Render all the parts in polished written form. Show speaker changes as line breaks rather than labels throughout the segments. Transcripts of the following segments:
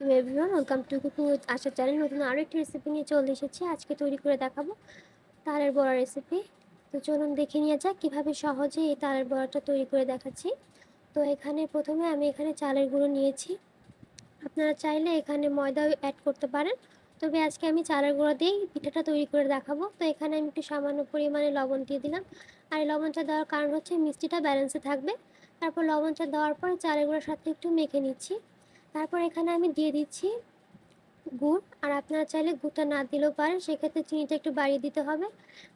Hello everyone, welcome to cooking with Asha channel. নতুন আরও একটি রেসিপি নিয়ে চলে এসেছি। আজকে তৈরি করে দেখাবো তালের বড়া রেসিপি। তো চলুন দেখে নিয়ে যাক কীভাবে সহজে এই তালের বড়াটা তৈরি করে দেখাচ্ছি। তো এখানে প্রথমে আমি এখানে চালের গুঁড়ো নিয়েছি। আপনারা চাইলে এখানে ময়দাও অ্যাড করতে পারেন, তবে আজকে আমি চালের গুঁড়ো দিয়েই পিঠাটা তৈরি করে দেখাবো। তো এখানে আমি একটু সামান্য পরিমাণে লবণ দিয়ে দিলাম। আর এই লবণটা দেওয়ার কারণ হচ্ছে মিষ্টিটা ব্যালেন্সে থাকবে। তারপর লবণটা দেওয়ার পর চালের গুঁড়োর সাথে একটু মেখে নিচ্ছি। তারপর এখানে আমি দিয়ে দিচ্ছি গুড়। আর আপনারা চাইলে গুড়টা না দিলেও পারেন, সেক্ষেত্রে চিনিটা একটু বাড়িয়ে দিতে হবে।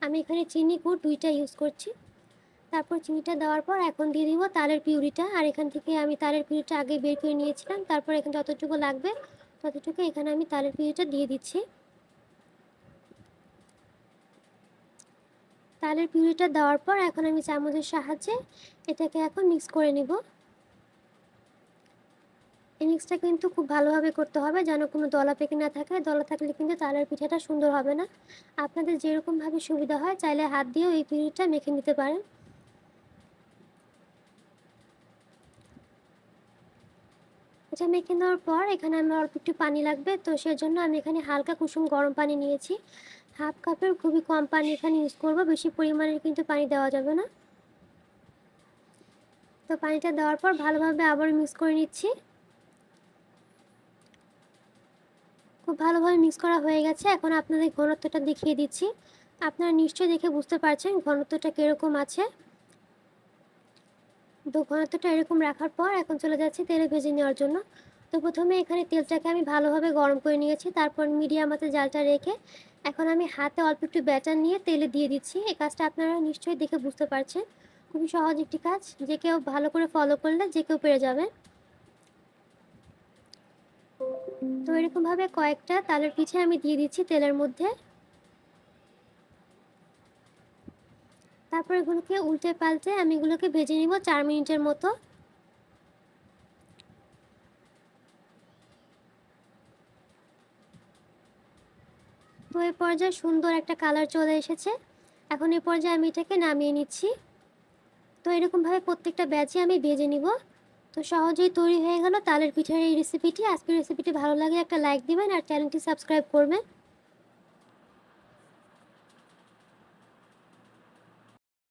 আমি এখানে চিনি গুড় দুইটা ইউজ করছি। তারপর চিনিটা দেওয়ার পর এখন দিয়ে দিব তালের পিউরিটা। আর এখান থেকে আমি তালের পিউরিটা আগে বের করে নিয়েছিলাম। তারপর এখানে যতটুকু লাগবে ততটুকু এখানে আমি তালের পিউরিটা দিয়ে দিচ্ছি। তালের পিউরিটা দেওয়ার পর এখন আমি চামচের সাহায্যে এটাকে এখন মিক্স করে নিব। এই মিক্সটা কিন্তু খুব ভালোভাবে করতে হবে, যেন কোনো দলা পেকে না থাকে। দলা থাকলে কিন্তু তালের পিঠাটা সুন্দর হবে না। আপনাদের যেরকমভাবে সুবিধা হয় চাইলে হাত দিয়েও এই পিউরিটা মেখে নিতে পারেন। এটা মেখে নেওয়ার পর এখানে আমার অল্প একটু পানি লাগবে, তো সেজন্য আমি এখানে হালকা কুসুম গরম পানি নিয়েছি। হাফ কাপের খুবই কম পানি এখানে ইউজ করব, বেশি পরিমাণের কিন্তু পানি দেওয়া যাবে না। তো পানিটা দেওয়ার পর ভালোভাবে আবার মিক্স করে নিচ্ছি। খুব ভালোভাবে মিক্স করা হয়ে গেছে। এখন আপনাদের ঘনত্বটা দেখিয়ে দিচ্ছি। আপনারা নিশ্চয়ই দেখে বুঝতে পারছেন ঘনত্বটা কীরকম আছে। তো ঘনত্বটা এরকম রাখার পর এখন চলে যাচ্ছি তেলে ভেজে নেওয়ার জন্য। তো প্রথমে এখানে তেলটাকে আমি ভালোভাবে গরম করে নিয়েছি। তারপর মিডিয়াম আঁচে জালটা রেখে এখন আমি হাতে অল্প একটু ব্যাটার নিয়ে তেলে দিয়ে দিচ্ছি। এই কাজটা আপনারা নিশ্চয়ই দেখে বুঝতে পারছেন। খুবই সহজ একটি কাজ, যে কেউ ভালো করে ফলো করলে যে কেউ পেরে যাবে। তো এরকমভাবে কয়েকটা তালের পিঠে আমি দিয়ে দিচ্ছি তেলের মধ্যে। তারপর এগুলোকে উল্টে পাল্টে আমি এগুলোকে ভেজে নিব 4 মিনিটের মতো। তো এই পর্যায়ে সুন্দর একটা কালার চলে এসেছে। এখন এই পর্যায়ে আমি এটাকে নামিয়ে নিচ্ছি। তো এরকমভাবে প্রত্যেকটা ব্যাচে আমি ভেজে নিব। তো সহজেই তৈরি হয়ে গেল তালের পিঠার এই রেসিপিটি। আজকের রেসিপিটি ভালো লাগলে একটা লাইক দিবেন আর চ্যানেলটি সাবস্ক্রাইব করবেন।